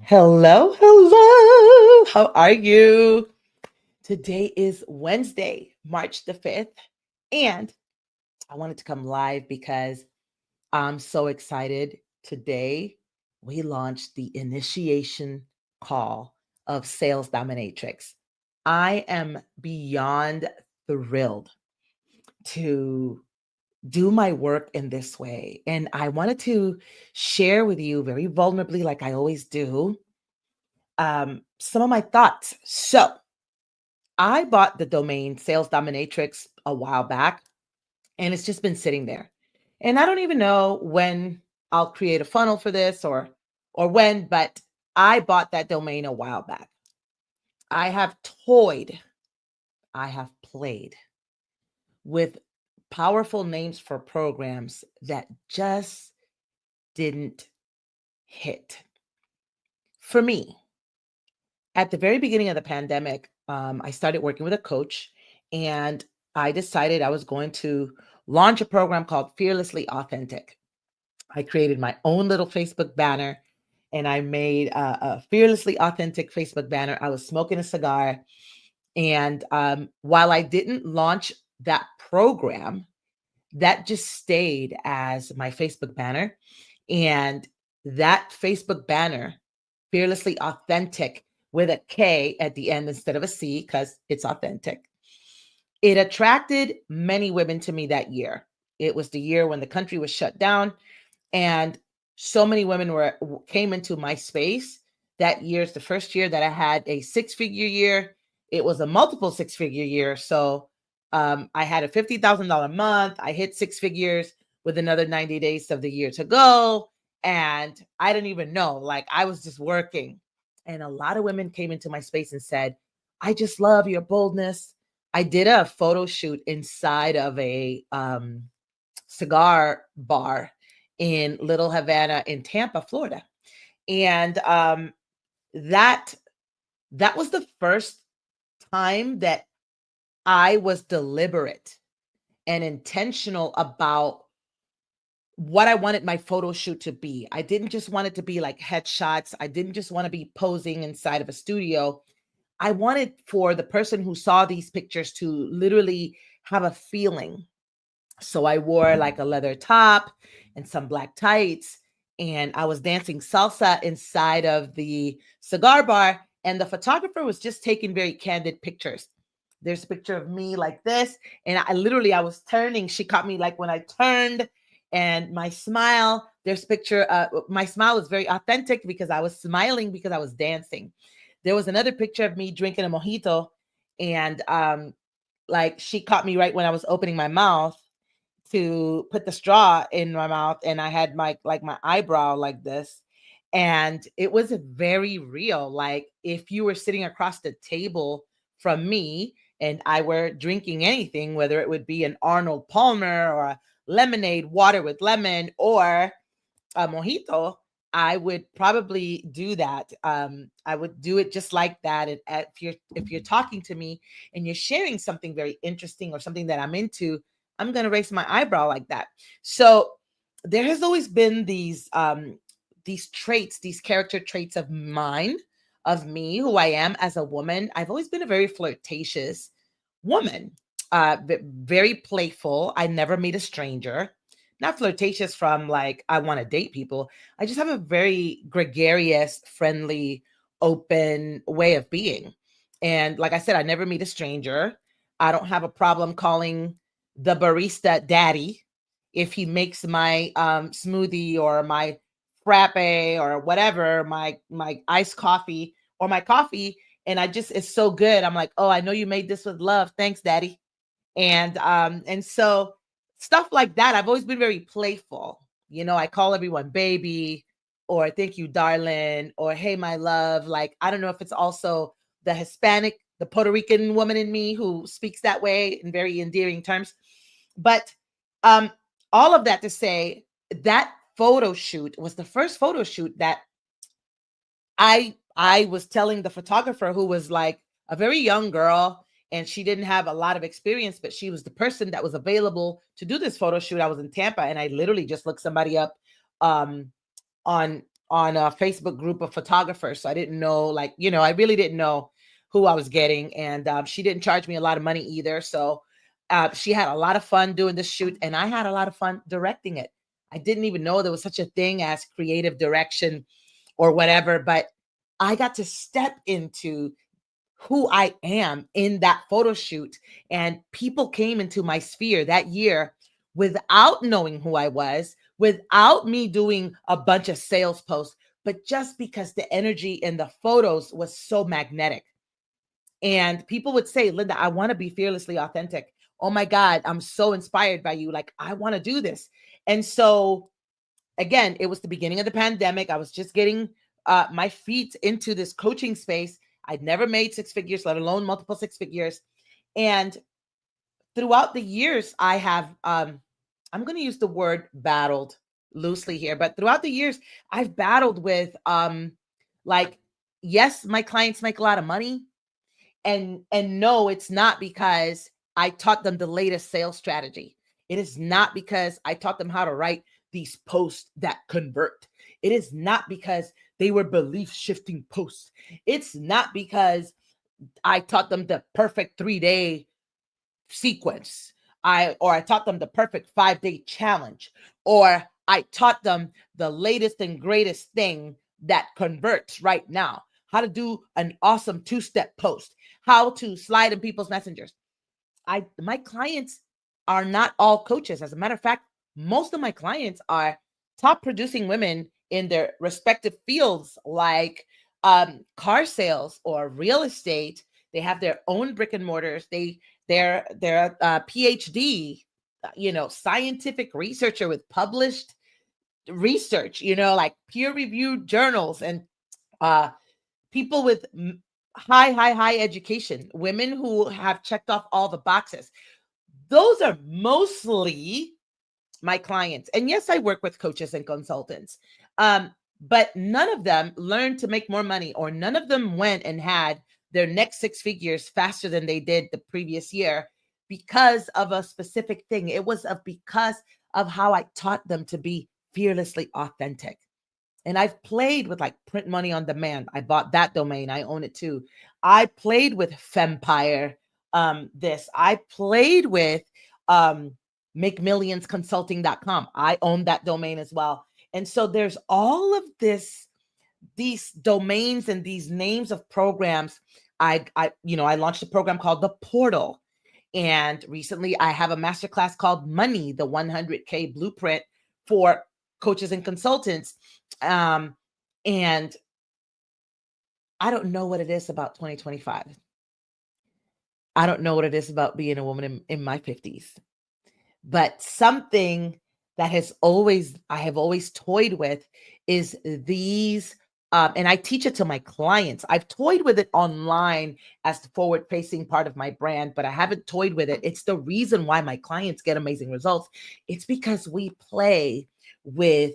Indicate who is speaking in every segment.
Speaker 1: Hello, hello. How are you? Today is Wednesday, March the 5th, and I wanted to come live because I'm so excited. Today, we launched the initiation call of Sales Dominatrix. I am beyond thrilled to do my work in this way, and I wanted to share with you very vulnerably, like I always do, some of my thoughts. So I bought the domain Sales Dominatrix a while back, and it's just been sitting there. And I don't even know when I'll create a funnel for this or when, but I bought that domain a while back. I have toyed, I have played with powerful names for programs that just didn't hit. For me, at the very beginning of the pandemic, I started working with a coach, and I decided I was going to launch a program called Fearlessly Authentic. I created my own little Facebook banner, and I made a Fearlessly Authentic Facebook banner. I was smoking a cigar. And while I didn't launch that program, that just stayed as my Facebook banner. And that Facebook banner, Fearlessly Authentic with a K at the end instead of a C, because it's authentic, it attracted many women to me that year. It was the year when the country was shut down, and so many women came into my space. That year is the first year that I had a six-figure year. It was a multiple six-figure year. So I had a $50,000 month. I hit six figures with another 90 days of the year to go. And I didn't even know, like I was just working. And a lot of women came into my space and said, I just love your boldness. I did a photo shoot inside of a cigar bar in Little Havana in Tampa, Florida. And that that was the first time that I was deliberate and intentional about what I wanted my photo shoot to be. I didn't just want it to be like headshots. I didn't just want to be posing inside of a studio. I wanted for the person who saw these pictures to literally have a feeling. So I wore like a leather top and some black tights, and I was dancing salsa inside of the cigar bar. And the photographer was just taking very candid pictures. There's a picture of me like this, and I was turning. She caught me like when I turned, and my smile. There's a picture. My smile was very authentic because I was smiling because I was dancing. There was another picture of me drinking a mojito, and like she caught me right when I was opening my mouth to put the straw in my mouth, and I had my eyebrow like this, and it was very real. Like if you were sitting across the table from me and I were drinking anything, whether it would be an Arnold Palmer or a lemonade, water with lemon, or a mojito, I would probably do that. I would do it just like that. And if you're talking to me and you're sharing something very interesting or something that I'm into, I'm gonna raise my eyebrow like that. So there has always been these traits, these character traits of mine, of me, who I am as a woman. I've always been a very flirtatious woman, very playful. I never meet a stranger. Not flirtatious from like I want to date people. I just have a very gregarious, friendly, open way of being. And like I said, I never meet a stranger. I don't have a problem calling the barista daddy if he makes my smoothie or my frappe or whatever, my iced coffee or my coffee, and I just it's so good. I'm like, oh, I know you made this with love. Thanks, daddy. And so stuff like that. I've always been very playful. I call everyone baby or thank you, darling, or hey, my love. Like, I don't know if it's also the Hispanic, the Puerto Rican woman in me who speaks that way in very endearing terms. But um, all of that to say that photo shoot was the first photo shoot that I was telling the photographer, who was like a very young girl, and she didn't have a lot of experience, but she was the person that was available to do this photo shoot. I was in Tampa, and I literally just looked somebody up um on on a Facebook group of photographers. So I didn't know, like, I really didn't know who I was getting. And she didn't charge me a lot of money either. So she had a lot of fun doing the shoot, and I had a lot of fun directing it. I didn't even know there was such a thing as creative direction or whatever, but I got to step into who I am in that photo shoot. And people came into my sphere that year without knowing who I was, without me doing a bunch of sales posts, but just because the energy in the photos was so magnetic. And people would say, Linda, I want to be fearlessly authentic. Oh my God, I'm so inspired by you. Like, I want to do this. And so, again, it was the beginning of the pandemic. I was just getting my feet into this coaching space. I'd never made six figures, let alone multiple six figures. And throughout the years, I have, I'm going to use the word battled loosely here, but throughout the years, I've battled with, like, yes, my clients make a lot of money. And no, it's not because I taught them the latest sales strategy. It is not because I taught them how to write these posts that convert. It is not because they were belief shifting posts. It's not because I taught them the perfect 3-day sequence. I taught them the perfect 5-day challenge, or I taught them the latest and greatest thing that converts right now. How to do an awesome 2-step post, how to slide in people's messengers. My clients are not all coaches. As a matter of fact, most of my clients are top producing women in their respective fields, like car sales or real estate. They have their own brick and mortars. They're PhD, scientific researcher with published research, like peer-reviewed journals, and people with high education, women who have checked off all the boxes. Those are mostly my clients. And yes, I work with coaches and consultants, but none of them learned to make more money, or none of them went and had their next 6 figures faster than they did the previous year because of a specific thing. It was because of how I taught them to be fearlessly authentic. And I've played with, like, print money on demand. I bought that domain. I own it too. I played with Fempire. I played with MakeMillionsConsulting.com. I own that domain as well. And so there's all of these domains and these names of programs. I launched a program called The Portal. And recently I have a masterclass called Money, the 100K Blueprint for coaches and consultants. And I don't know what it is about 2025. I don't know what it is about being a woman in my 50s, but something that I have always toyed with is these, and I teach it to my clients. I've toyed with it online as the forward-facing part of my brand, but I haven't toyed with it. It's the reason why my clients get amazing results. It's because we play with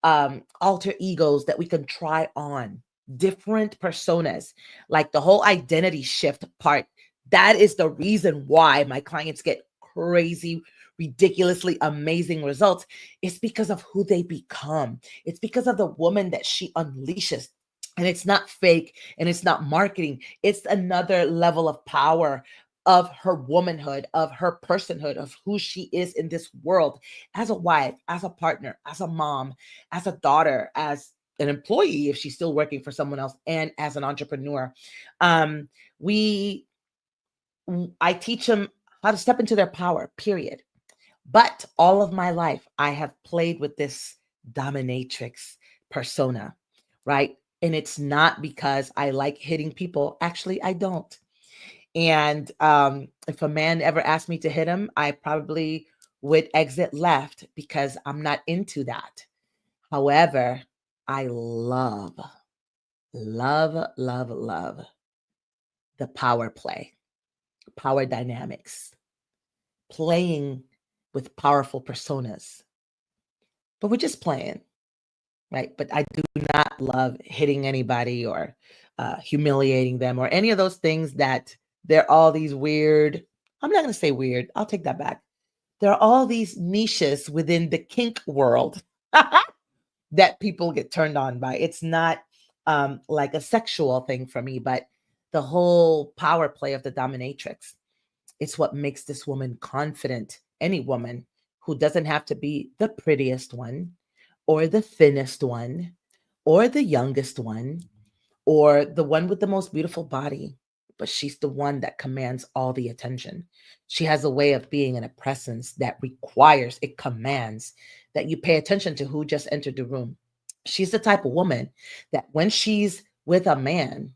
Speaker 1: alter egos that we can try on, different personas, like the whole identity shift part. That is the reason why my clients get crazy, ridiculously amazing results. It's because of who they become. It's because of the woman that she unleashes. And it's not fake, and it's not marketing. It's another level of power of her womanhood, of her personhood, of who she is in this world, as a wife, as a partner, as a mom, as a daughter, as an employee if she's still working for someone else, and as an entrepreneur. I teach them how to step into their power, period. But all of my life, I have played with this dominatrix persona, right? And it's not because I like hitting people. Actually, I don't. And if a man ever asked me to hit him, I probably would exit left because I'm not into that. However, I love the power play, power dynamics, playing with powerful personas. But we're just playing, right? But I do not love hitting anybody or humiliating them or any of those things that there are all these weird, I'm not going to say weird, I'll take that back. There are all these niches within the kink world that people get turned on by. It's not like a sexual thing for me, but the whole power play of the dominatrix. It's what makes this woman confident. Any woman who doesn't have to be the prettiest one, or the thinnest one, or the youngest one, or the one with the most beautiful body, but she's the one that commands all the attention. She has a way of being in a presence that requires, it commands that you pay attention to who just entered the room. She's the type of woman that when she's with a man,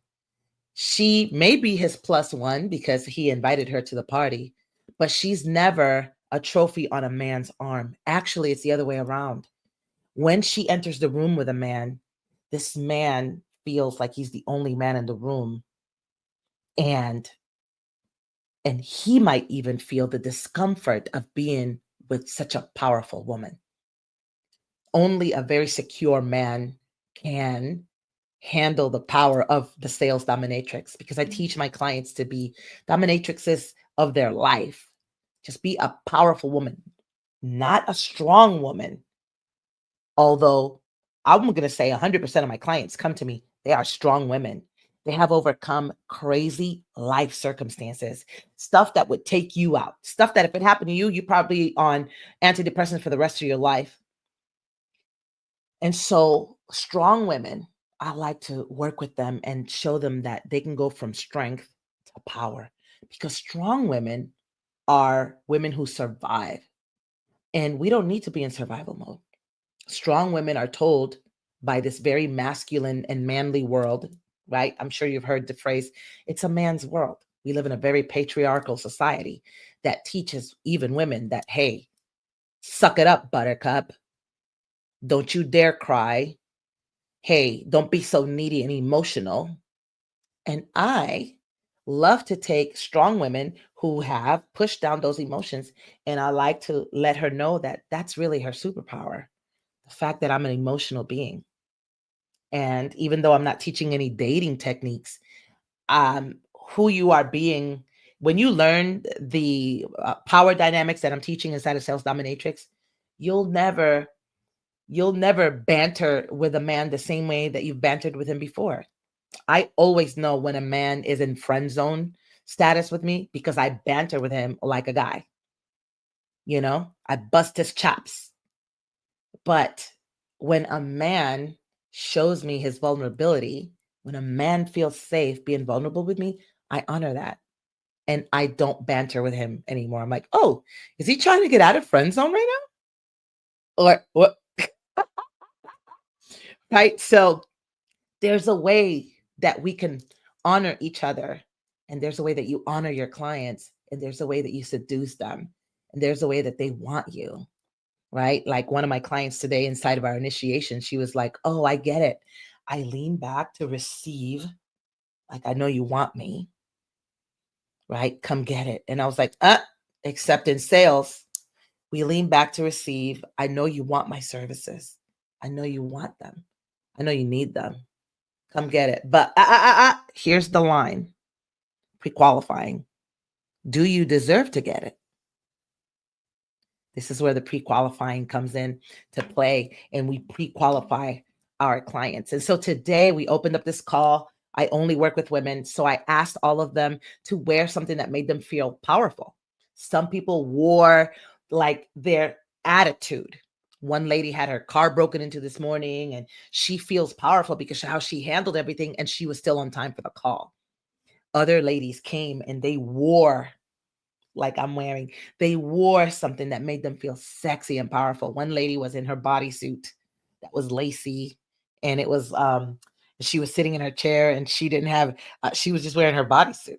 Speaker 1: she may be his plus one because he invited her to the party, but she's never a trophy on a man's arm. Actually, it's the other way around. When she enters the room with a man, this man feels like he's the only man in the room, and he might even feel the discomfort of being with such a powerful woman. Only a very secure man can handle the power of the sales dominatrix, because I teach my clients to be dominatrixes of their life. Just be a powerful woman, not a strong woman. Although I'm going to say 100% of my clients come to me, they are strong women. They have overcome crazy life circumstances, stuff that would take you out, stuff that if it happened to you, you probably on antidepressants for the rest of your life. And so strong women, I like to work with them and show them that they can go from strength to power, because strong women are women who survive. And we don't need to be in survival mode. Strong women are told by this very masculine and manly world, right? I'm sure you've heard the phrase, it's a man's world. We live in a very patriarchal society that teaches even women that, hey, suck it up, buttercup. Don't you dare cry. Hey, don't be so needy and emotional. And I love to take strong women who have pushed down those emotions, and I like to let her know that that's really her superpower, the fact that I'm an emotional being. And even though I'm not teaching any dating techniques, who you are being, when you learn the power dynamics that I'm teaching inside of Sales Dominatrix, you'll never you'll never banter with a man the same way that you've bantered with him before. I always know when a man is in friend zone status with me because I banter with him like a guy. I bust his chops. But when a man shows me his vulnerability, when a man feels safe being vulnerable with me, I honor that. And I don't banter with him anymore. I'm like, oh, is he trying to get out of friend zone right now? Or what? Right. So there's a way that we can honor each other. And there's a way that you honor your clients. And there's a way that you seduce them. And there's a way that they want you. Right? Like one of my clients today inside of our initiation, she was like, oh, I get it. I lean back to receive. Like, I know you want me, right? Come get it. And I was like, except in sales, we lean back to receive. I know you want my services. I know you want them. I know you need them. Come get it. But here's the line, pre-qualifying. Do you deserve to get it? This is where the pre-qualifying comes in to play, and we pre-qualify our clients. And so today we opened up this call. I only work with women, so I asked all of them to wear something that made them feel powerful. Some people wore like their attitude. One lady had her car broken into this morning, and she feels powerful because how she handled everything, and she was still on time for the call. Other ladies came and they wore like I'm wearing. They wore something that made them feel sexy and powerful. One lady was in her bodysuit that was lacy, and it was she was sitting in her chair, and she didn't have she was just wearing her bodysuit.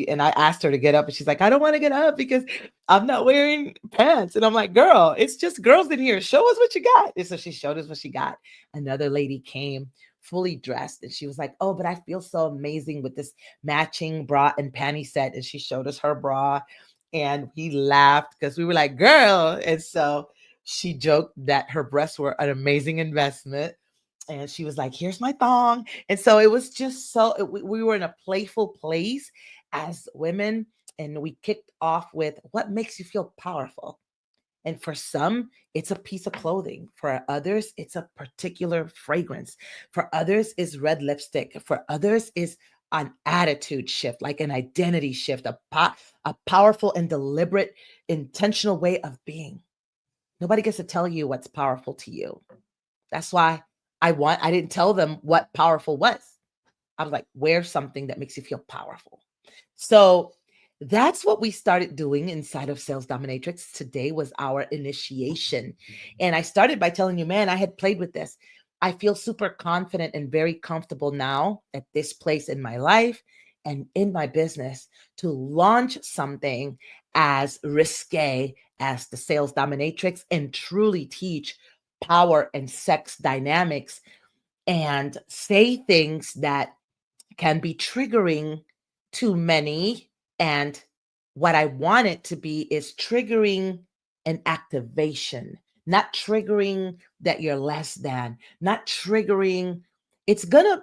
Speaker 1: And I asked her to get up, and she's like, I don't want to get up because I'm not wearing pants. And I'm like, girl, it's just girls in here. Show us what you got. And so she showed us what she got. Another lady came fully dressed, and she was like, oh, but I feel so amazing with this matching bra and panty set. And she showed us her bra, and we laughed because we were like, girl. And so she joked that her breasts were an amazing investment, and she was like, here's my thong. And so it was just we were in a playful place as women, and we kicked off with what makes you feel powerful. And for some, it's a piece of clothing. For others, it's a particular fragrance. For others, is red lipstick. For others, is an attitude shift, like an identity shift, a powerful and deliberate, intentional way of being. Nobody gets to tell you what's powerful to you. That's why I didn't tell them what powerful was. I was like, wear something that makes you feel powerful. So that's what we started doing inside of Sales Dominatrix. Today was our initiation. And I started by telling you, man, I had played with this. I feel super confident and very comfortable now at this place in my life and in my business to launch something as risque as the Sales Dominatrix and truly teach power and sex dynamics and say things that can be triggering to many. And what I want it to be is triggering an activation, not triggering that you're less than, not triggering. It's gonna,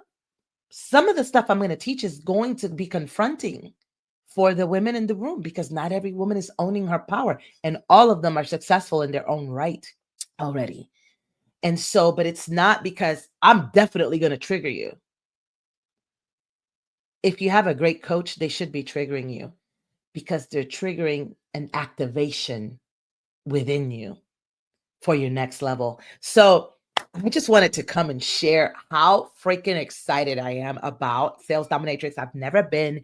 Speaker 1: some of the stuff I'm gonna teach is going to be confronting for the women in the room because not every woman is owning her power and all of them are successful in their own right already. And so, but it's not because I'm definitely going to trigger you. If you have a great coach, they should be triggering you because they're triggering an activation within you for your next level. So I just wanted to come and share how freaking excited I am about Sales Dominatrix. I've never been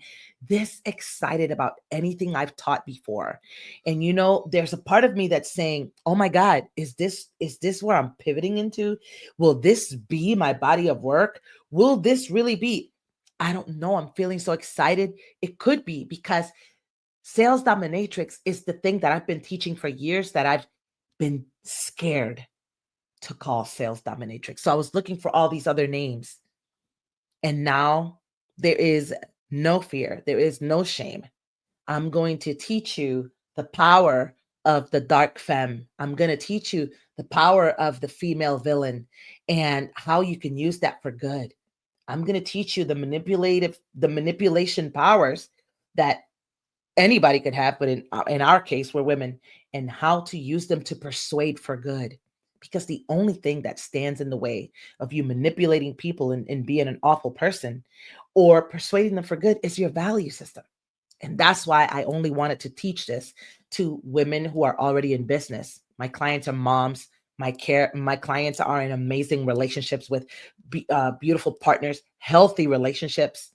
Speaker 1: this excited about anything I've taught before. And you know, there's a part of me that's saying, "Oh my God, is this where I'm pivoting into? Will this be my body of work? Will this really be?" I don't know. I'm feeling so excited. It could be because Sales Dominatrix is the thing that I've been teaching for years that I've been scared to call Sales Dominatrix. So I was looking for all these other names. And now there is no fear, there is no shame. I'm going to teach you the power of the dark femme. I'm going to teach you the power of the female villain and how you can use that for good. I'm going to teach you the manipulation powers that anybody could have, but in our case, we're women, and how to use them to persuade for good. Because the only thing that stands in the way of you manipulating people and being an awful person or persuading them for good is your value system. And that's why I only wanted to teach this to women who are already in business. My clients are moms. My clients are in amazing relationships with beautiful partners, healthy relationships.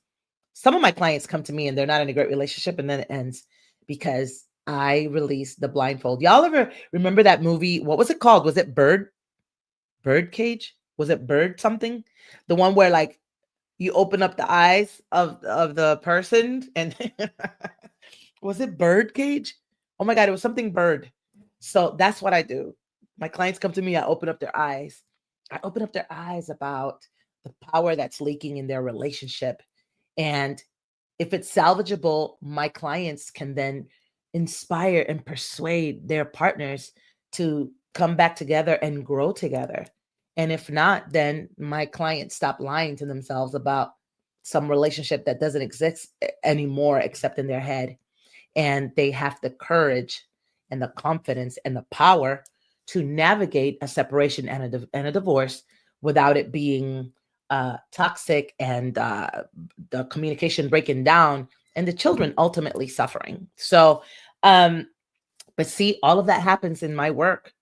Speaker 1: Some of my clients come to me and they're not in a great relationship and then it ends because I released the blindfold. Y'all ever remember that movie? What was it called? Was it Birdcage? Was it Bird something? The one where like you open up the eyes of the person and was it Birdcage? Oh my God, it was something bird. So that's what I do. My clients come to me, I open up their eyes. I open up their eyes about the power that's leaking in their relationship. And if it's salvageable, my clients can then inspire and persuade their partners to come back together and grow together. And if not, then my clients stop lying to themselves about some relationship that doesn't exist anymore except in their head. And they have the courage and the confidence and the power to navigate a separation and a divorce without it being toxic and the communication breaking down and the children ultimately suffering. So, but see, all of that happens in my work.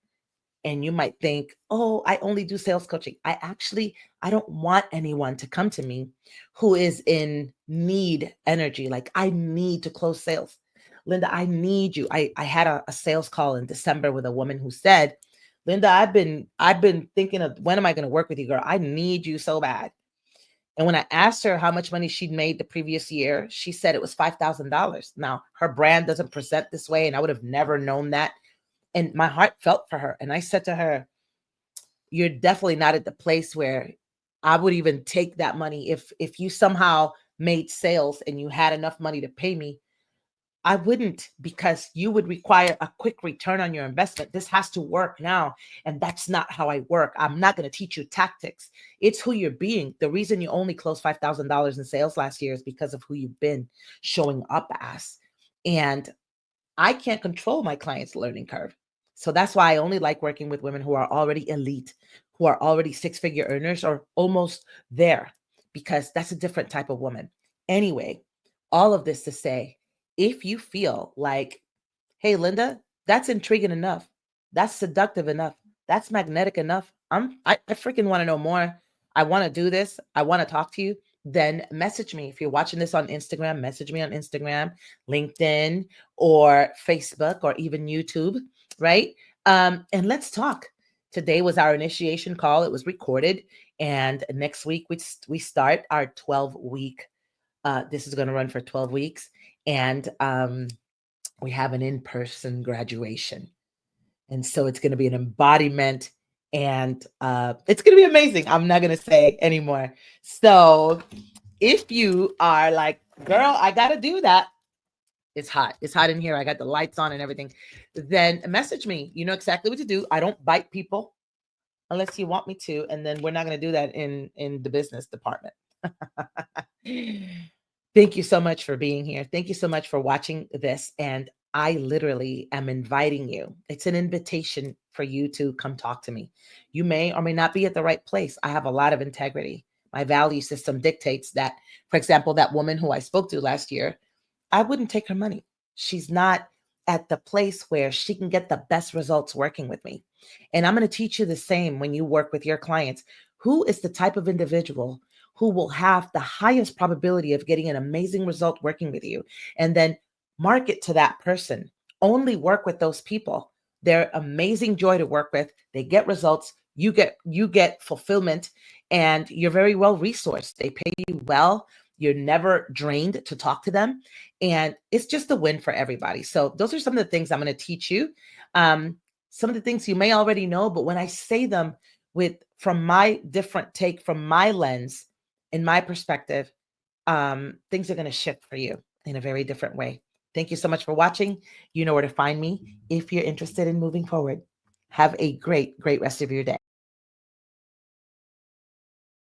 Speaker 1: And you might think, oh, I only do sales coaching. I don't want anyone to come to me who is in need energy. Like I need to close sales. Linda, I need you. I had a sales call in December with a woman who said, Linda, I've been thinking of when am I going to work with you, girl? I need you so bad. And when I asked her how much money she'd made the previous year, she said it was $5,000. Now, her brand doesn't present this way, and I would have never known that. And my heart felt for her. And I said to her, you're definitely not at the place where I would even take that money. If you somehow made sales and you had enough money to pay me, I wouldn't, because you would require a quick return on your investment. This has to work now. And that's not how I work. I'm not going to teach you tactics. It's who you're being. The reason you only closed $5,000 in sales last year is because of who you've been showing up as. And I can't control my client's learning curve. So that's why I only like working with women who are already elite, who are already six-figure earners or almost there, because that's a different type of woman. Anyway, all of this to say, if you feel like, hey, Linda, that's intriguing enough, that's seductive enough, that's magnetic enough, I freaking want to know more. I want to do this. I want to talk to you. Then message me. If you're watching this on Instagram, message me on Instagram, LinkedIn, or Facebook, or even YouTube, right? And let's talk. Today was our initiation call. It was recorded, and next week we start our 12-week. This is going to run for 12 weeks, and we have an in-person graduation. And so it's going to be an embodiment, and it's going to be amazing. I'm not going to say anymore. So if you are like, girl, I got to do that. It's hot. It's hot in here. I got the lights on and everything. Then message me. You know exactly what to do. I don't bite people unless you want me to. And then we're not going to do that in the business department. Thank you so much for being here. Thank you so much for watching this. And I literally am inviting you. It's an invitation for you to come talk to me. You may or may not be at the right place. I have a lot of integrity. My value system dictates that, for example, that woman who I spoke to last year, I wouldn't take her money. She's not at the place where she can get the best results working with me. And I'm going to teach you the same when you work with your clients. Who is the type of individual who will have the highest probability of getting an amazing result working with you? And then market to that person. Only work with those people. They're amazing joy to work with. They get results. You get fulfillment, and you're very well resourced. They pay you well. You're never drained to talk to them. And it's just a win for everybody. So those are some of the things I'm going to teach you. Some of the things you may already know, but when I say them from my different take, from my lens, in my perspective, things are going to shift for you in a very different way. Thank you so much for watching. You know where to find me if you're interested in moving forward. Have a great, great rest of your day.